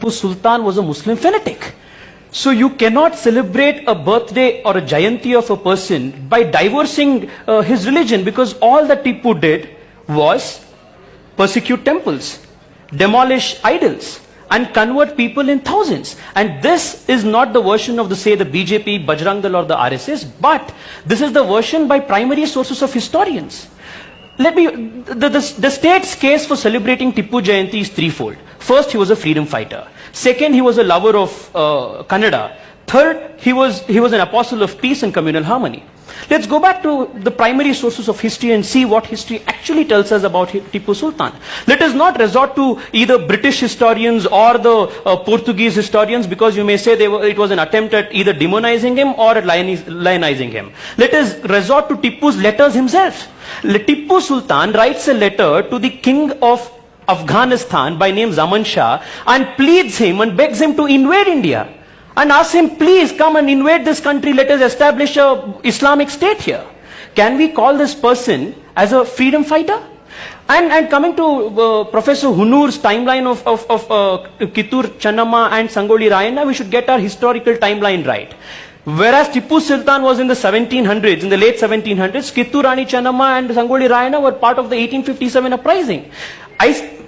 Tipu Sultan was a Muslim fanatic. So you cannot celebrate a birthday or a Jayanti of a person by divorcing his religion, because all that Tipu did was persecute temples, demolish idols, and convert people in thousands. And this is not the version of the BJP, Bajrang Dal or the RSS, but this is the version by primary sources of historians. The state's case for celebrating Tipu Jayanti is threefold. First, he was a freedom fighter. Second, he was a lover of Kannada. Third, he was an apostle of peace and communal harmony. Let's go back to the primary sources of history and see what history actually tells us about Tipu Sultan. Let us not resort to either British historians or the Portuguese historians, because you may say it was an attempt at either demonizing him or at lionizing him. Let us resort to Tipu's letters himself. Tipu Sultan writes a letter to the king of Afghanistan by name Zaman Shah and pleads him and begs him to invade India. And asks him, please come and invade this country, let us establish a Islamic state here. Can we call this person as a freedom fighter? And coming to Professor Hunur's timeline of Kittur Channamma and Sangoli Rayanna, we should get our historical timeline right. Whereas Tipu Sultan was in the 1700s, in the late 1700s, Kittur Rani Channamma and Sangoli Rayanna were part of the 1857 uprising.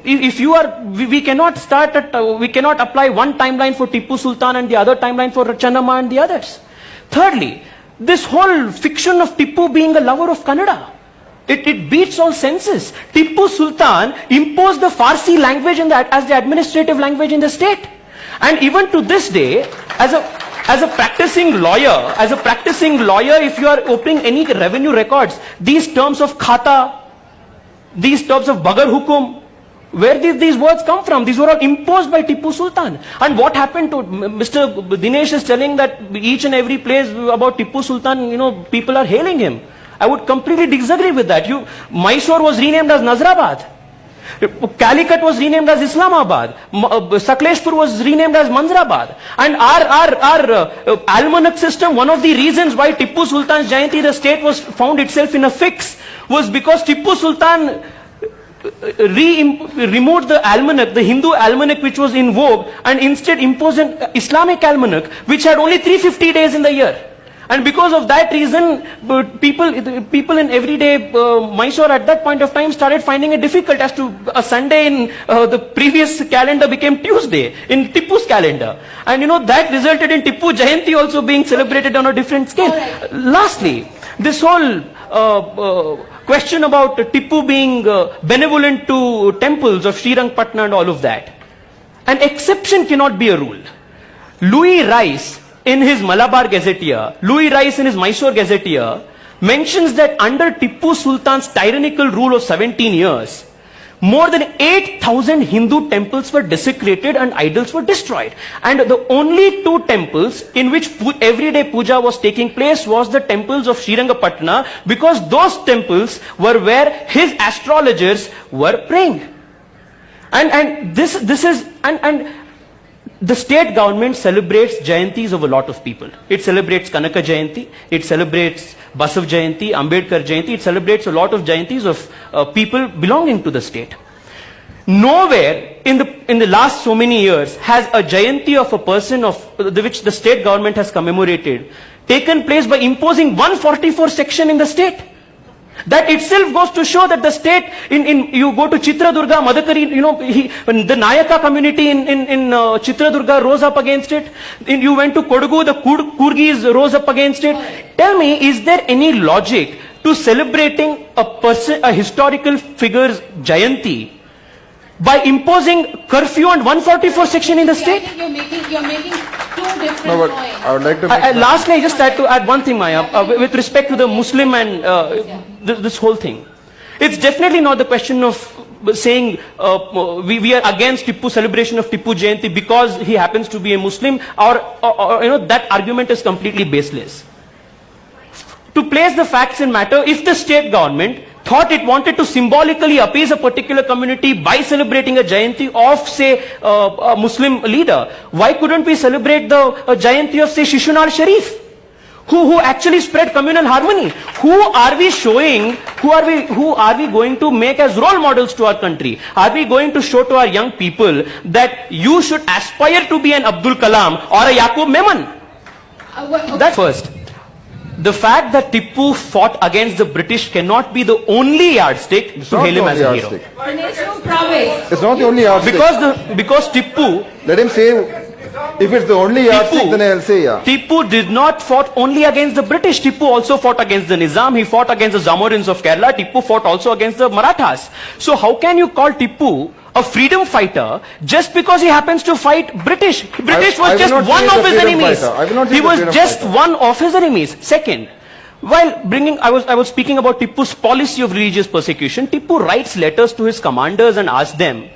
We cannot apply one timeline for Tipu Sultan and the other timeline for Channamma and the others. Thirdly, this whole fiction of Tipu being a lover of Kannada, it beats all senses. Tipu Sultan imposed the Farsi language as the administrative language in the state. And even to this day, as a practicing lawyer, if you are opening any revenue records, these terms of khata, these terms of bagar hukum, where did these words come from? These were all imposed by Tipu Sultan. And what happened to Mr. Dinesh is telling that each and every place about Tipu Sultan, people are hailing him. I would completely disagree with that. Mysore was renamed as Nazrabad. Calicut was renamed as Islamabad. Sakleshpur was renamed as Manzrabad. And our almanac system, one of the reasons why Tipu Sultan's Jayanti, the state found itself in a fix, was because Tipu Sultan removed the almanac, the Hindu almanac which was in vogue, and instead imposed an Islamic almanac which had only 350 days in the year. And because of that reason, people in everyday Mysore at that point of time started finding it difficult as to a Sunday in the previous calendar became Tuesday in Tipu's calendar. And that resulted in Tipu Jayanti also being celebrated on a different scale. Right. Lastly, this whole question about Tipu being benevolent to temples of Srirangpatna and all of that. An exception cannot be a rule. Louis Rice in his Malabar Gazetteer, Louis Rice in his Mysore Gazetteer mentions that under Tipu Sultan's tyrannical rule of 17 years, more than 8,000 Hindu temples were desecrated and idols were destroyed. And the only two temples in which everyday puja was taking place was the temples of Srirangapatna, because those temples were where his astrologers were praying. And the state government celebrates Jayantis of a lot of people. It celebrates Kanaka Jayanti, it celebrates Basav Jayanti, Ambedkar Jayanti, it celebrates a lot of Jayantis of people belonging to the state. Nowhere in the last so many years has a Jayanti of a person which the state government has commemorated taken place by imposing 144 section in the state. That itself goes to show that the state, you go to Chitradurga, Madakari, the Nayaka community in Chitradurga rose up against it. You went to Kodagu, the Kurgis rose up against it. Tell me, is there any logic to celebrating a historical figure's Jayanti by imposing curfew and 144 section in the state? You're making two different points. I would like to lastly, I just had to add one thing, Maya, with respect to the Muslim and this whole thing. It's definitely not the question of saying we are against Tipu celebration of Tipu Jayanti because he happens to be a Muslim, or that argument is completely baseless. To place the facts in matter, if the state government thought it wanted to symbolically appease a particular community by celebrating a Jayanti of, say, a Muslim leader, why couldn't we celebrate the Jayanti of, say, Shishunal Sharif, who actually spread communal harmony. Who are we showing, who are we going to make as role models to our country? Are we going to show to our young people that you should aspire to be an Abdul Kalam or a Yaqub Memon? That's first. The fact that Tippu fought against the British cannot be the only yardstick It's to not hail the him only as a hero. yardstick. Dinesh Prabhu. It's not the only yardstick. Because Tippu, Let him say, if it's the only yardstick, then I'll say yeah. Tippu did not fought only against the British. Tippu also fought against the Nizam. He fought against the Zamorins of Kerala. Tippu fought also against the Marathas. So how can you call Tippu a freedom fighter just because he happens to fight British? British I was will just not say one he's a of his freedom enemies. fighter. I will not say He he's a was freedom just fighter. one of his enemies. Second, while I was speaking about Tippu's policy of religious persecution, Tippu writes letters to his commanders and asks them,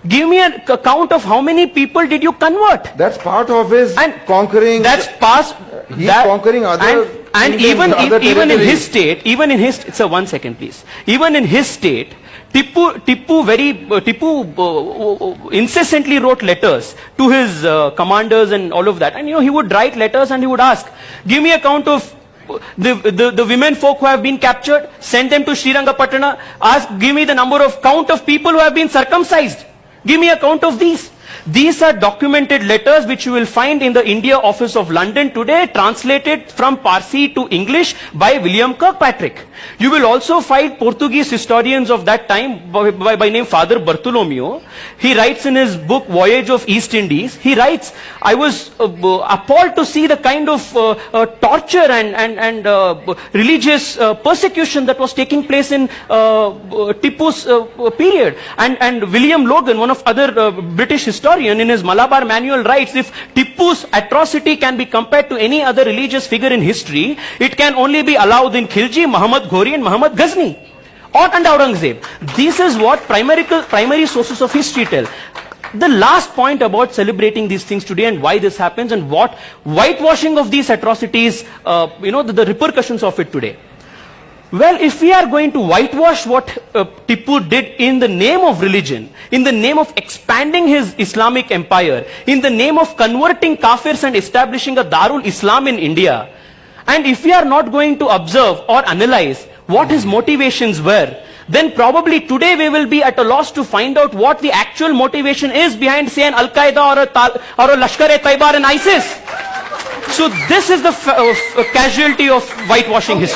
give me an account of how many people did you convert? That's part of his And conquering. That's past. He's conquering other and kingdoms, other even in his territories. state, even in his, sir, 1 second, please. Even in his state, Tippu incessantly wrote letters to his commanders and all of that. And he would write letters and he would ask, give me account of the women folk who have been captured, send them to Srirangapatna, give me the count of people who have been circumcised. Give me a count of these. These are documented letters which you will find in the India Office of London today, translated from Parsi to English by William Kirkpatrick. You will also find Portuguese historians of that time by name Father Bartolomeo. He writes in his book Voyage of East Indies, he writes, I was appalled to see the kind of torture and religious persecution that was taking place in Tippu's period. And William Logan, one of other British historian, in his Malabar Manual writes, if Tippu's atrocity can be compared to any other religious figure in history, it can only be allowed in Khilji, Muhammad Ghori and Muhammad Ghazni and Aurangzeb. This is what primary sources of history tell. The last point about celebrating these things today and why this happens and what whitewashing of these atrocities, the repercussions of it today. Well, if we are going to whitewash what Tippu did in the name of religion, in the name of expanding his Islamic empire, in the name of converting kafirs and establishing a Darul Islam in India, and if we are not going to observe or analyze what his motivations were, then probably today we will be at a loss to find out what the actual motivation is behind, say, an Al-Qaeda or a Lashkar-e-Taiba and ISIS. So this is the casualty of whitewashing history.